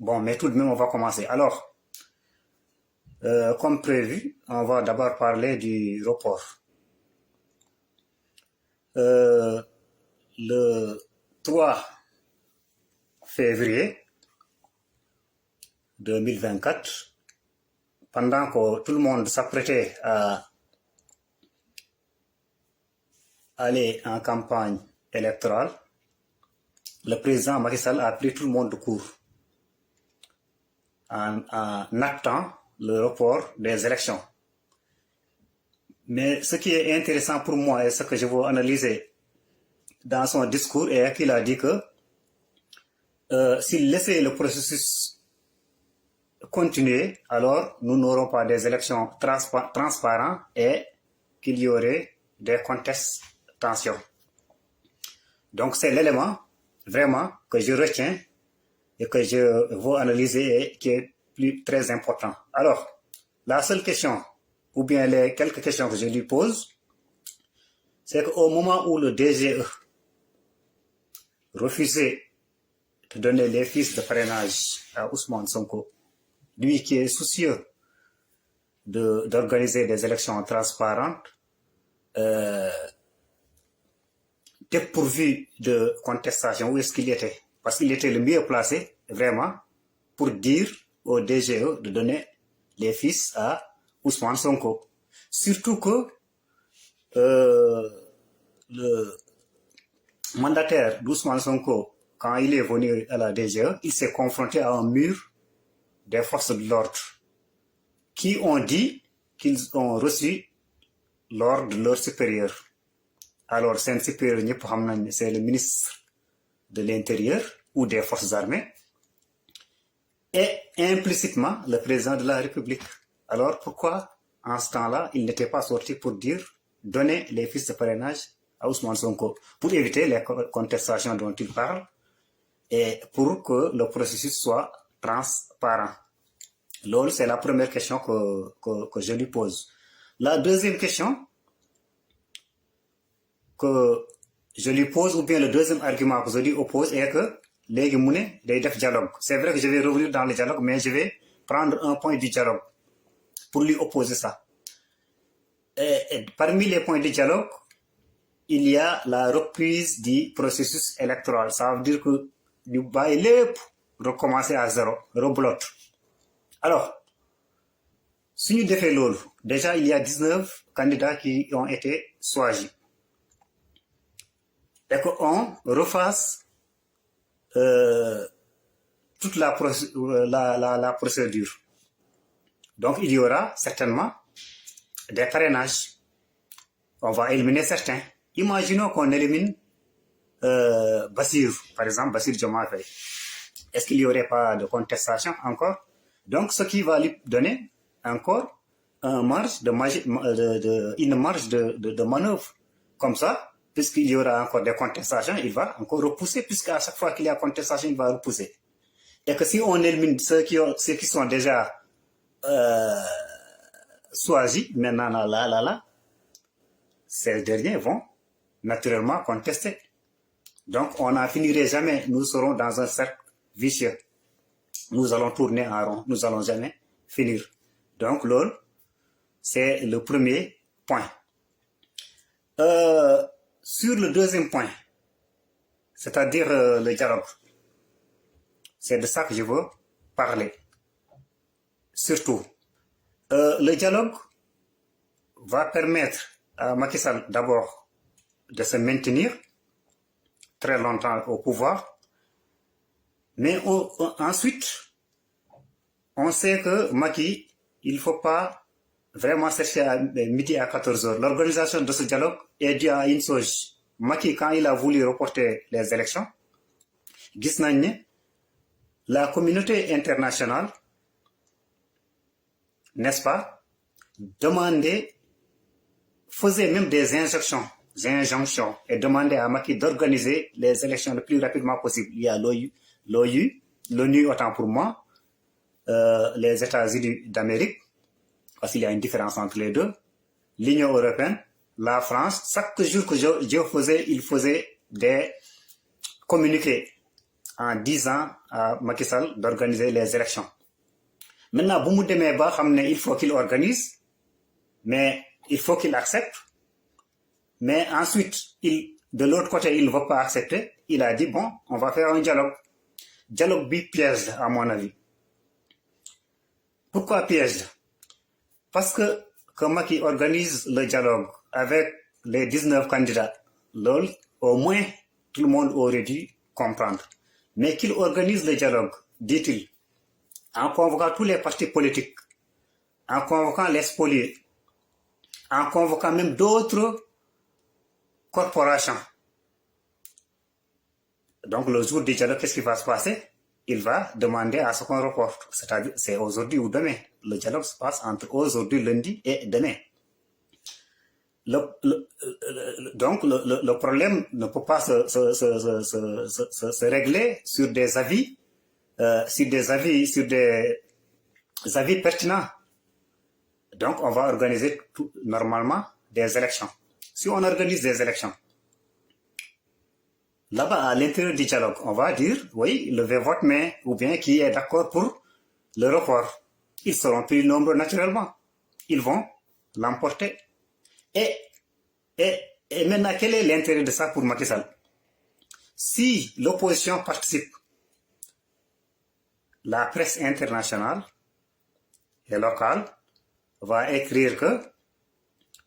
Bon, mais tout de même, on va commencer. Alors, comme prévu, on va d'abord parler du report. Le 3 février 2024, pendant que tout le monde s'apprêtait à aller en campagne électorale, le président Macky Sall a pris tout le monde de court en actant le report des élections. Mais ce qui est intéressant pour moi et ce que je veux analyser dans son discours est qu'il a dit que s'il laissait le processus continuer, alors nous n'aurons pas des élections transparentes et qu'il y aurait des contestations. Donc c'est l'élément vraiment que je retiens et que je veux analyser et qui est très important. Alors, la seule question, ou bien les quelques questions que je lui pose, c'est qu'au moment où le DGE refusait de donner les fiches de parrainage à Ousmane Sonko, lui qui est soucieux d'organiser des élections transparentes, dépourvu de contestation, où est-ce qu'il était? Parce qu'il était le mieux placé, vraiment, pour dire au DGE de donner les fiches à Ousmane Sonko. Surtout que le mandataire d'Ousmane Sonko, quand il est venu à la DGE, il s'est confronté à un mur des forces de l'ordre qui ont dit qu'ils ont reçu l'ordre de leur supérieur. Alors, c'est un supérieur, c'est le ministre de l'Intérieur ou des forces armées et implicitement le président de la République. Alors, pourquoi en ce temps-là, il n'était pas sorti pour dire donner les fiches de parrainage à Ousmane Sonko pour éviter les contestations dont il parle et pour que le processus soit transparent. Lol, c'est la première question que je lui pose. La deuxième question que je lui pose, ou bien le deuxième argument que je lui oppose, est que les Guimouné, des dialogue. C'est vrai que je vais revenir dans le dialogue, mais je vais prendre un point du dialogue pour lui opposer ça. Et parmi les points du dialogue, il y a la reprise du processus électoral. Ça veut dire que nous baillons recommencer à zéro, reblote. Alors, si nous défaisons l'eau, déjà il y a 19 candidats qui ont été choisis. Et qu'on refasse toute la procédure. Donc il y aura certainement des parrainages. On va éliminer certains. Imaginons qu'on élimine Bassir, par exemple, Bassir Diomaye Faye. Est-ce qu'il n'y aurait pas de contestation encore? Donc ce qui va lui donner encore une marge de manœuvre. Comme ça, puisqu'il y aura encore des contestations, il va encore repousser, puisqu'à chaque fois qu'il y a contestation, il va repousser. Et que si on élimine ceux qui sont déjà choisis, maintenant là, ces derniers vont naturellement contester. Donc on n'en finirait jamais, nous serons dans un cercle vicieux. Nous allons tourner en rond, nous n'allons jamais finir. Donc l'autre, c'est le premier point. Sur le deuxième point, c'est-à-dire le dialogue, c'est de ça que je veux parler. Surtout, le dialogue va permettre à Macky Sall d'abord de se maintenir très longtemps au pouvoir, mais ensuite, on sait que Macky, il ne faut pas vraiment chercher à midi à 14h. L'organisation de ce dialogue est due à une chose. Macky, quand il a voulu reporter les élections, la communauté internationale, n'est-ce pas, faisait même des injonctions et demandait à Macky d'organiser les élections le plus rapidement possible. Il y a l'ONU autant pour moi, les États-Unis d'Amérique, parce qu'il y a une différence entre les deux, l'Union européenne, la France. Chaque jour que il faisait des communiqués en disant à Macky Sall d'organiser les élections. Maintenant, il faut qu'il organise, mais il faut qu'il accepte. Mais ensuite, de l'autre côté, il ne veut pas accepter. Il a dit, bon, on va faire un dialogue. Dialogue piège, à mon avis. Pourquoi piège? Parce que Macky organise le dialogue avec les 19 candidats, au moins tout le monde aurait dû comprendre. Mais qu'il organise le dialogue, dit-il, en convoquant tous les partis politiques, en convoquant les spoliés, en convoquant même d'autres corporations. Donc le jour du dialogue, qu'est-ce qui va se passer? Il va demander à ce qu'on reporte. C'est-à-dire, c'est aujourd'hui ou demain. Le dialogue se passe entre aujourd'hui, lundi et demain. Donc le problème ne peut pas se régler sur des avis, sur des avis pertinents. Donc on va organiser normalement des élections. Si on organise des élections, là-bas, à l'intérieur du dialogue, on va dire, oui, levez votre main, ou bien qui est d'accord pour le report. Ils seront plus nombreux naturellement. Ils vont l'emporter. Et maintenant, quel est l'intérêt de ça pour Macky Sall? Si l'opposition participe, la presse internationale et locale va écrire que,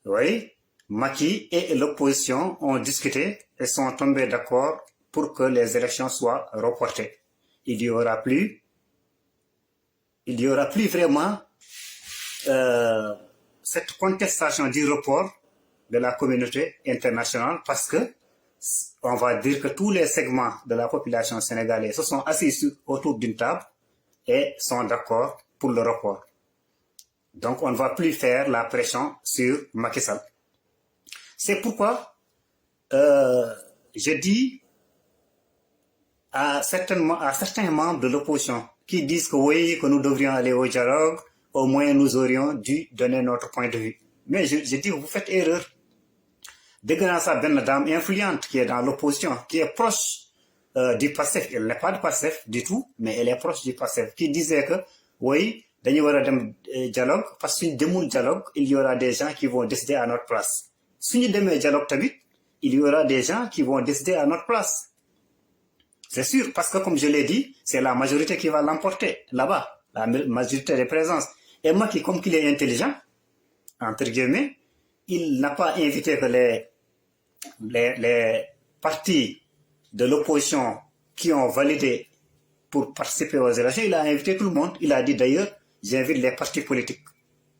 oui, Macky et l'opposition ont discuté et sont tombés d'accord pour que les élections soient reportées. Il n'y aura plus vraiment cette contestation du report de la communauté internationale parce que on va dire que tous les segments de la population sénégalaise se sont assis autour d'une table et sont d'accord pour le report. Donc on ne va plus faire la pression sur Macky Sall. C'est pourquoi je dis à certains membres de l'opposition qui disent que oui, que nous devrions aller au dialogue, au moins nous aurions dû donner notre point de vue. Mais je dis, vous faites erreur. Grâce à une dame influente qui est dans l'opposition, qui est proche du PASTEF, elle n'est pas du PASTEF du tout, mais elle est proche du PASTEF, qui disait que oui, dans le dialogue, parce que dans le dialogue, il y aura des gens qui vont décider à notre place. Si nous avons un dialogue, il y aura des gens qui vont décider à notre place. C'est sûr, parce que comme je l'ai dit, c'est la majorité qui va l'emporter là-bas, la majorité des présences. Et moi, comme qu'il est intelligent, entre guillemets, il n'a pas invité que les partis de l'opposition qui ont validé pour participer aux élections, il a invité tout le monde. Il a dit d'ailleurs, j'invite les partis politiques.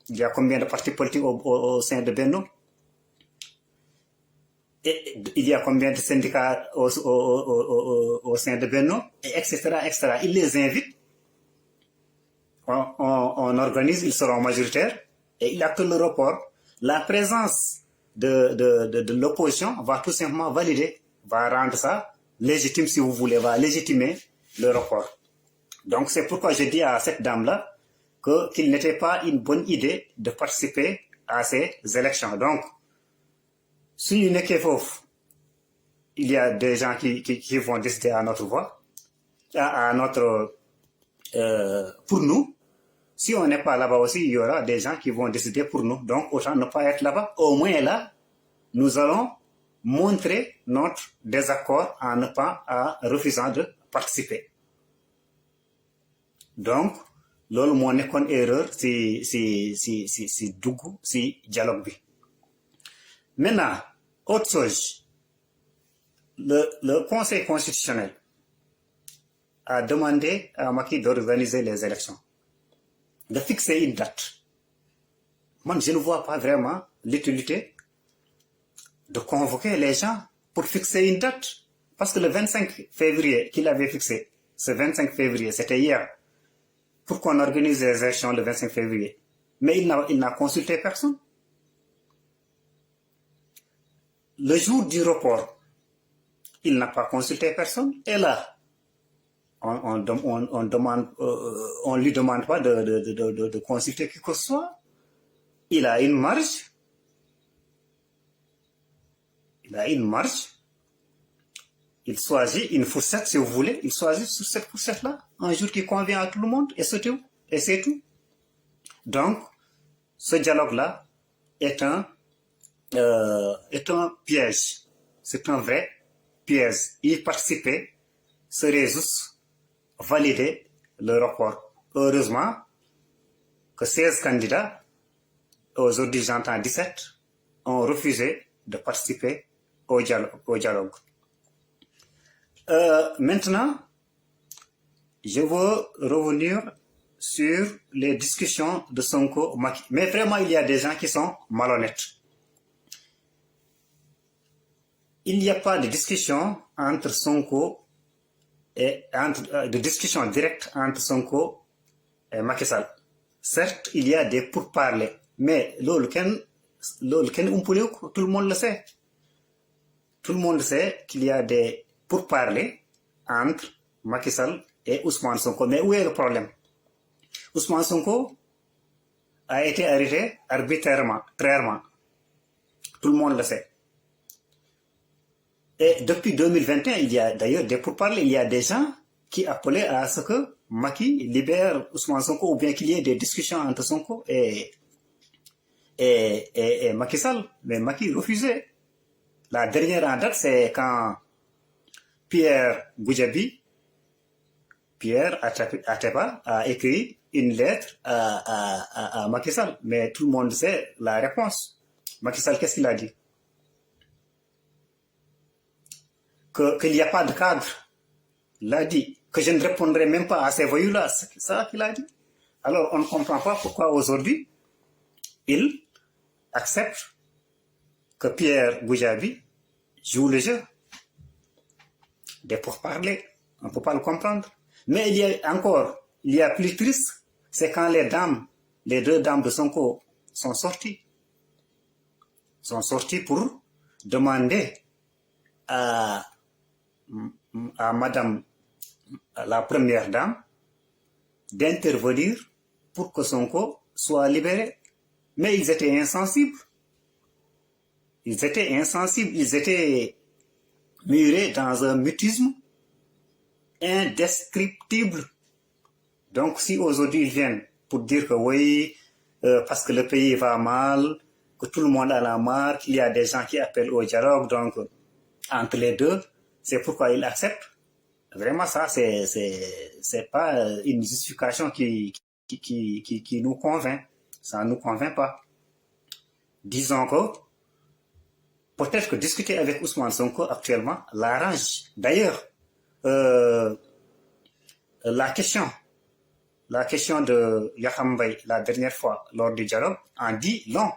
Il y a combien de partis politiques au sein de Benno? Et il y a combien de syndicats au sein de Benno, etc., etc. Il les invite, on organise, ils seront majoritaires, et il acte le report. La présence de l'opposition va tout simplement valider, va rendre ça légitime, si vous voulez, va légitimer le report. Donc c'est pourquoi je dis à cette dame-là qu'il n'était pas une bonne idée de participer à ces élections. Donc, si nous n'est il y a des gens qui vont décider à notre voix, pour nous. Si on n'est pas là-bas aussi, il y aura des gens qui vont décider pour nous. Donc, autant ne pas être là-bas. Au moins là, nous allons montrer notre désaccord en refusant de participer. Donc, lolu mo nekkoon erreur si dialogue bi. Maintenant, autre chose, le Conseil constitutionnel a demandé à Macky d'organiser les élections, de fixer une date. Moi, je ne vois pas vraiment l'utilité de convoquer les gens pour fixer une date. Parce que le 25 février qu'il avait fixé, ce 25 février, c'était hier, pour qu'on organise les élections le 25 février. Mais il n'a consulté personne. Le jour du report, il n'a pas consulté personne. Et là, on lui demande pas de consulter qui que ce soit. Il a une marge. il choisit une fourchette, si vous voulez, il choisit sur cette fourchette-là, un jour qui convient à tout le monde, et c'est tout. Et c'est tout. Donc, ce dialogue-là est un piège. C'est un vrai piège. Y participer serait juste valider le rapport. Heureusement que 16 candidats, aujourd'hui j'entends 17, ont refusé de participer au dialogue. Maintenant, je veux revenir sur les discussions de Sonko-Macky. Mais vraiment, il y a des gens qui sont malhonnêtes. Il n'y a pas de discussion entre Sonko et de discussion directe entre Sonko et Macky Sall. Certes, il y a des pourparlers, mais tout le monde le sait. Tout le monde sait qu'il y a des pourparlers entre Macky Sall et Ousmane Sonko. Mais où est le problème? Ousmane Sonko a été arrêté arbitrairement. Tout le monde le sait. Et depuis 2021, il y a d'ailleurs des pourparlers. Il y a des gens qui appelaient à ce que Macky libère Ousmane Sonko ou bien qu'il y ait des discussions entre Sonko et Macky Sall. Mais Macky refusait. La dernière en date, c'est quand Pierre Atepa a écrit une lettre à Macky Sall. Mais tout le monde sait la réponse. Macky Sall, qu'est-ce qu'il a dit? Qu'il n'y a pas de cadre. Il a dit que je ne répondrai même pas à ces voyous-là. C'est ça qu'il a dit. Alors, on ne comprend pas pourquoi aujourd'hui, il accepte que Pierre Goudiaby joue le jeu des pourparlers. On ne peut pas le comprendre. Mais il y a plus triste, c'est quand les deux dames de Sonko sont sorties. Sont sorties pour demander à madame, la première dame, d'intervenir pour que Sonko soit libéré. Mais ils étaient insensibles. Ils étaient murés dans un mutisme indescriptible. Donc si aujourd'hui ils viennent pour dire que oui, parce que le pays va mal, que tout le monde en a marre, qu'il y a des gens qui appellent au dialogue, donc entre les deux, c'est pourquoi ils acceptent. Vraiment, ça, c'est pas une justification qui nous convainc. Ça ne nous convainc pas. Disons que peut-être que discuter avec Ousmane Sonko actuellement l'arrange. D'ailleurs, la question de Yakham Mbaye la dernière fois lors du dialogue en dit long.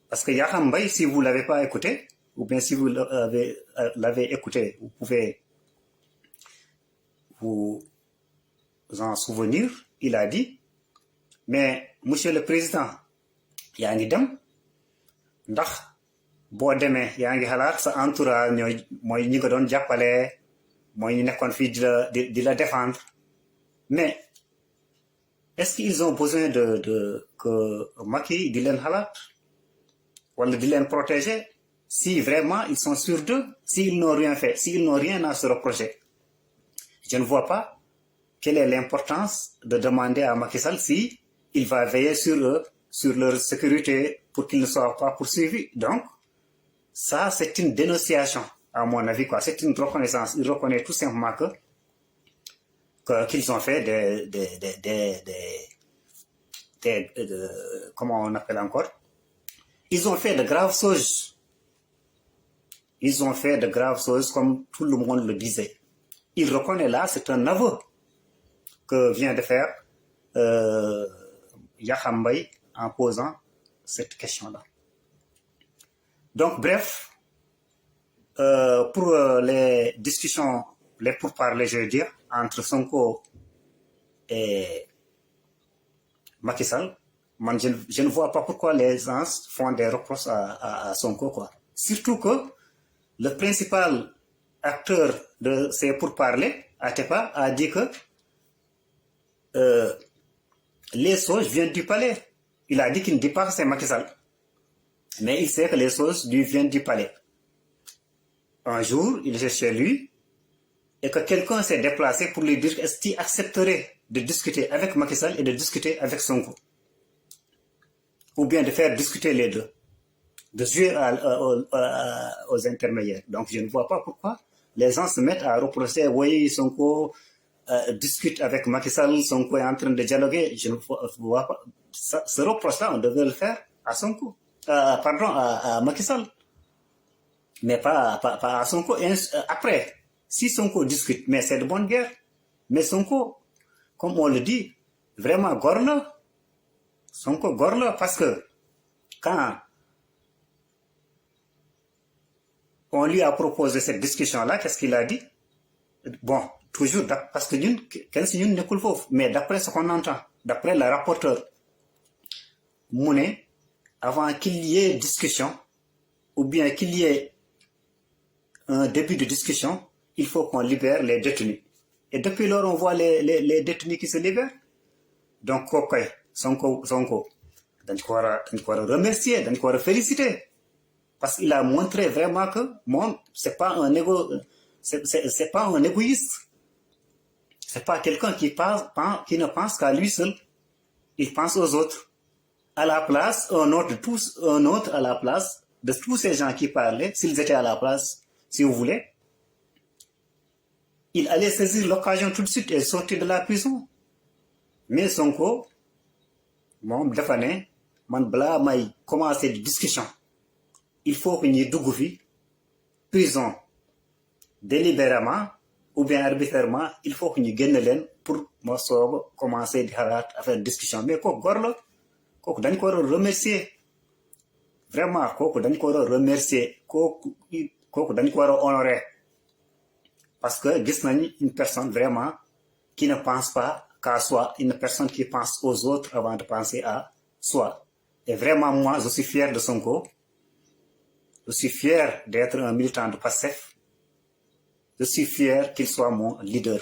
Parce que Yakham Mbaye, si vous ne l'avez pas écouté, ou bien si vous l'avez écouté, vous pouvez vous en souvenir, il a dit, mais monsieur le président, yaa ngi dem ndax boo demee yaa ngi xalaat sa entourage mooy ñi nga doon jàppale, mooy ñu nekkoon fii di la défendre. Mais est-ce qu'ils ont besoin que Macky di leen xalaat wala di leen protéger? Si vraiment ils sont sûrs d'eux, s'ils n'ont rien fait, s'ils n'ont rien à se reprocher, je ne vois pas quelle est l'importance de demander à Macky Sall si il va veiller sur eux, sur leur sécurité, pour qu'ils ne soient pas poursuivis. Donc, ça, c'est une dénonciation, à mon avis, quoi. C'est une reconnaissance. Il reconnaît tout simplement qu'ils ont fait comment on appelle encore? Ils ont fait de graves choses. Ils ont fait de graves choses comme tout le monde le disait. Il reconnaît là, c'est un aveu que vient de faire Yakham Mbaye en posant cette question-là. Donc, bref, pour les discussions, les pourparlers, je veux dire, entre Sonko et Macky Sall, je ne vois pas pourquoi les gens font des reproches à Sonko, quoi. Surtout que le principal acteur de ces pourparlers, Atepa, a dit que les choses viennent du palais. Il a dit qu'il ne dit pas que c'est Macky Sall. Mais il sait que les choses lui viennent du palais. un jour, il était chez lui et que quelqu'un s'est déplacé pour lui dire est-ce qu'il accepterait de discuter avec Macky Sall et de discuter avec Sonko, ou bien de faire discuter les deux, de jouer aux intermédiaires. Donc je ne vois pas pourquoi les gens se mettent à reprocher, oui, Sonko discute avec Macky Sall, Sonko est en train de dialoguer. Je ne vois pas. Ce reproche-là, on devait le faire à Sonko, à Macky Sall, mais pas à Sonko. Et après, si Sonko discute, mais c'est de bonne guerre. Mais Sonko, comme on le dit, vraiment gorle. Sonko gorle parce que quand on lui a proposé cette discussion-là, qu'est-ce qu'il a dit? Bon, toujours, parce que ñun nekkul foofu, mais d'après ce qu'on entend, d'après le rapporteur, mu ne avant qu'il y ait discussion, ou bien qu'il y ait un début de discussion, il faut qu'on libère les détenus. Et depuis lors, on voit les détenus qui se libèrent. Donc, Sonko, dañ ko war a remercier, dañ ko war a féliciter. Parce qu'il a montré vraiment que c'est pas un égoïste. C'est pas quelqu'un qui ne pense qu'à lui seul. Il pense aux autres. À la place, un autre à la place de tous ces gens qui parlaient, s'ils étaient à la place, si vous voulez, il allait saisir l'occasion tout de suite et sortir de la prison. Mais Sonko, dafa ne man balaa may commencer di discussion, il faut que ñuy dugg fi prison délibérément ou bien arbitrairement, il faut que ñu génn leen pour ma soog a commencer di xalaat affaire discussion. Mais kooku góor la, kooku dañ ko war a remercier, vraiment kooku dañ ko war a remercier, kooku dañ ko war a honorer, parce que gis nañ une personne vraiment qui ne pense pas qu'à soi, une personne qui pense aux autres avant de penser à soi. Et vraiment, moi, je suis fier de Sonko. Je suis fier d'être un militant de PASTEF. Je suis fier qu'il soit mon leader.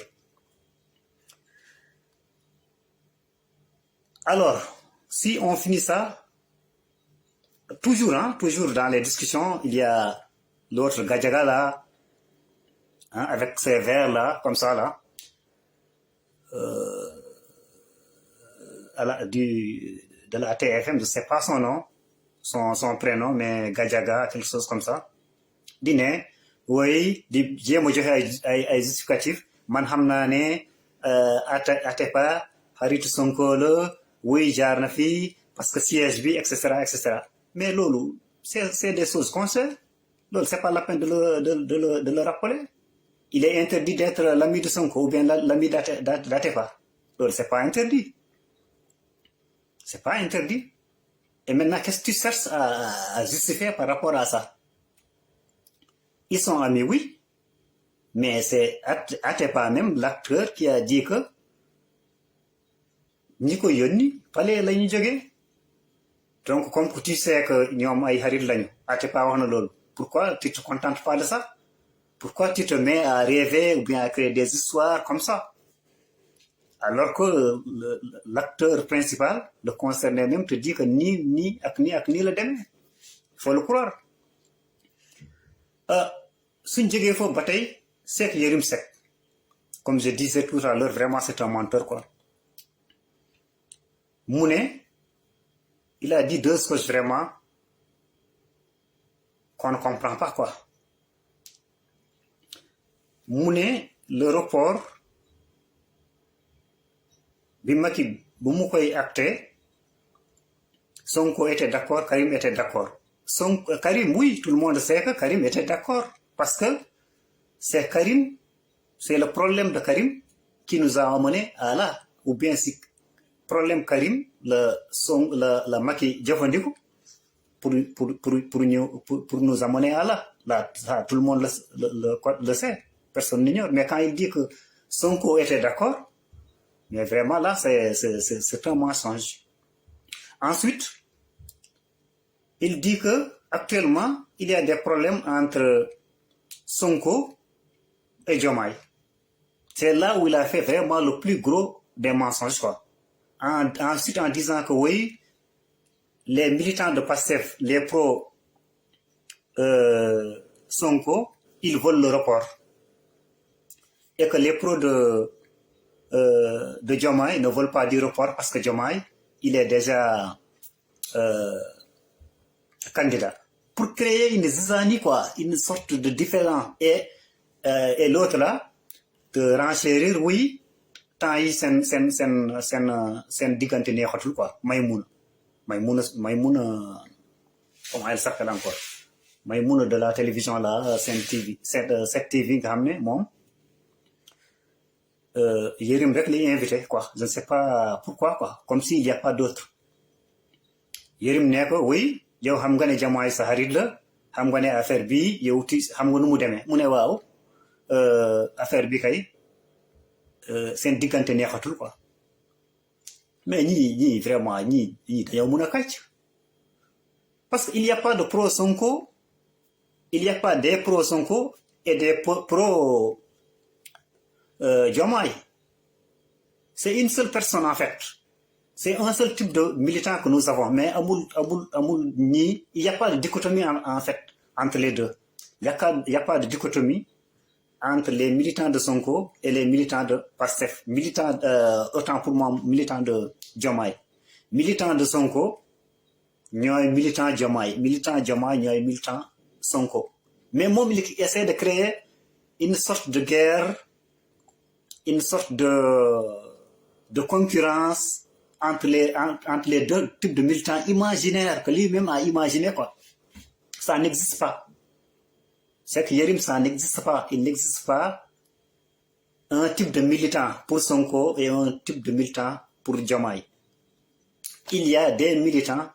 Alors, si on finit ça, toujours dans les discussions, il y a l'autre Gadiaga là, avec ses verres là, comme ça là, de la TFM, je ne sais pas son nom, son prénom, mais Gadiaga, quelque chose comme ça. Dine, oui, di jéem a joxe ay justificatif, man xam naa ne Atepa xaritu Sonko la, oui jaar na fii parce que siège bi, etc., etc. Mais loolu, c'est des choses qu'on sait. Loolu, c'est pas la peine de le rappeler. Il est interdit d'être l'ami de Sonko ou bien l'ami d'Atepa. Loolu, c'est pas interdit. C'est pas interdit. Et maintenant, qu'est-ce que tu cherches à justifier par rapport à ça? Ils sont amis, oui, mais c'est Atepa même, l'acteur, qui a dit que ñi ko yónni fale la ñu jógee. Donc, comme tu sais que ñoom ay xarit lañu, Atepa wax na loolu. Pourquoi tu te contentes pas de ça? Pourquoi tu te mets à rêver ou bien à créer des histoires comme ça? Alors que l'acteur principal, le concerné même, te dit que ni le demee. Il faut le croire. Suñ jógee foofu ba tey, Seck Yérim Seck, comme je disais tout à l'heure, vraiment c'est un menteur, quoi. Mu ne, il a dit deux choses vraiment qu'on ne comprend pas, quoi. Mu ne, le report bi Macky bu mu koy acté, Sonko était d'accord, Karim était d'accord. Karim, oui, tout le monde sait que Karim était d'accord, parce que c'est Karim, c'est le problème de Karim qui nous a amené à là, ou bien si problème Karim, la Macky jëfandiku pour nous amener à là, ça, tout le monde le sait, personne n'ignore. Mais quand il dit que Sonko était d'accord, mais vraiment là, c'est un mensonge. Ensuite, il dit que actuellement, il y a des problèmes entre Sonko et Diomaye. C'est là où il a fait vraiment le plus gros des mensonges, quoi. Ensuite, en disant que oui, les militants de PASTEF, les pro Sonko, ils veulent le report. Et que les pros de Diomaye ne veulent pas du report parce que Diomaye, il est déjà candidat. Pour créer une zizanie, quoi, une sorte de différent. Et l'autre là, de renchérir, oui, tant yi sen digante neexatul quoi. Maïmouna, comment elle s'appelle encore? Maïmouna de la télévision là, cette TV nga xamné mom Yérim rek li invité quoi. Je ne sais pas pourquoi quoi, comme s'il n'y a pas d'autre. Yérim né ko oui, yow xam nga né Diomaye sa xarit la, xam nga né affaire bi yow ti xam nga nu mu démé. Mu né waaw affaire bi kay sen digante neexatul quoi. Mais ni vraiment ni dañoo mën a kàcc. Parce qu'il n'y a pas de pro Sonko, il n'y a pas des pro Sonko et des pro Diomaye. C'est une seule personne en fait. C'est un seul type de militant que nous avons. Mais il n'y a pas de dichotomie en fait entre les deux. Il n'y a pas de dichotomie entre les militants de Sonko et les militants de Pastef. Militants, autant pour moi, militants de Diomaye. Militants de Sonko, ñoy militant Diomaye. Militant Diomaye, ñoy militant Sonko. Mais moi, il essaie de créer une sorte de guerre, une sorte de concurrence entre les deux types de militants imaginaires que lui-même a imaginé, quoi. Ça n'existe pas. C'est que Yérim, ça n'existe pas. Il n'existe pas un type de militant pour Sonko et un type de militant pour Diomaye. Il y a des militants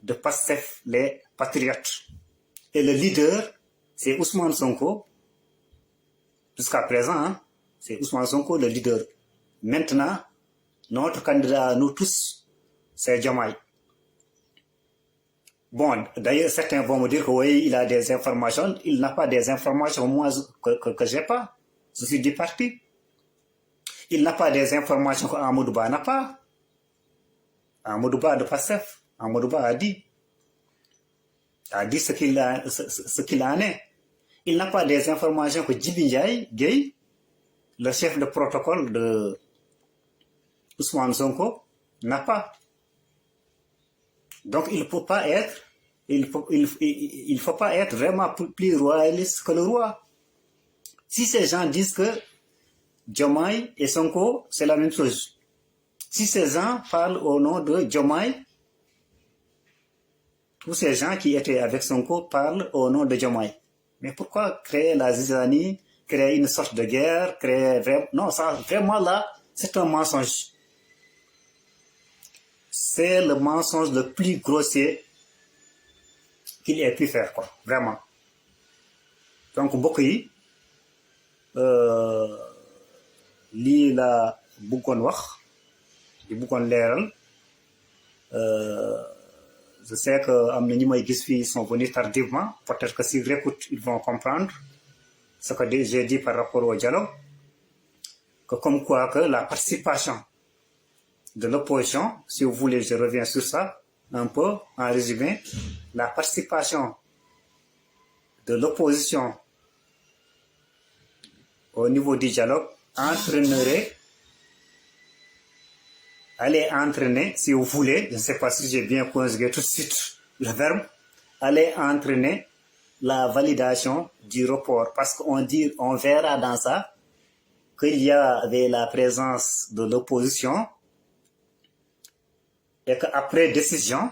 de Pastef, les patriotes. Et le leader, c'est Ousmane Sonko. Jusqu'à présent, hein, c'est Ousmane Sonko le leader. Maintenant, notre candidat, nous tous, c'est Diomaye. Bon, d'ailleurs, certains vont me dire que oui, il a des informations. Il n'a pas des informations, moi, que j'ai pas. Je suis du parti. Il n'a pas des informations qu'Amadouba n'a pas. Amadouba de Pastef. Amadouba a dit ce qu'il en est. Il n'a pas des informations que Djibi Ndiaye, Gueye, le chef de protocole de Ousmane Sonko, n'a pas. Donc il faut pas être, il faut pas être vraiment plus royaliste que le roi. Si ces gens disent que Diomaye et Sonko, c'est la même chose. Si ces gens parlent au nom de Diomaye, tous ces gens qui étaient avec Sonko parlent au nom de Diomaye. Mais pourquoi créer la zizanie, créer une sorte de guerre, non, ça, vraiment là, c'est un mensonge. C'est le mensonge le plus grossier qu'il ait pu faire, quoi, vraiment. Donc, beaucoup lii la bëggoon wax di bëggoon leeral je sais que am na ñi may gis fii sont venus tardivement, peut-être que s'ils réécoutent ils vont comprendre ce que j'ai dit par rapport au dialogue, que comme quoi que la participation de l'opposition, si vous voulez je reviens sur ça un peu en résumé, la participation de l'opposition au niveau du dialogue allez entraîner, si vous voulez, je ne sais pas si j'ai bien conjugué tout de suite le verbe, allez entraîner la validation du report. Parce on verra dans ça qu'il y avait la présence de l'opposition et qu'après décision,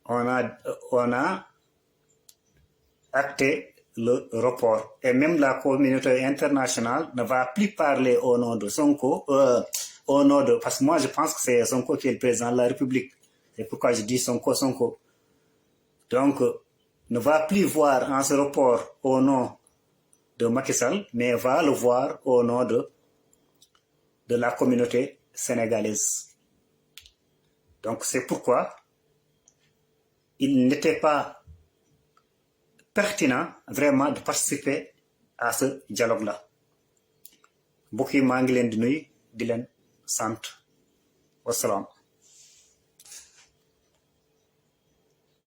on a acté le report. Et même la communauté internationale ne va plus parler au nom de Sonko, parce que moi je pense que c'est Sonko qui est le président de la République. C'est pourquoi je dis Sonko. Donc, ne va plus voir en ce report au nom de Macky Sall, mais va le voir au nom de la communauté sénégalaise. Donc, c'est pourquoi il n'était pas pertinent vraiment de participer à ce dialogue-là. Beaucoup de gens di leen sant. Wassalam.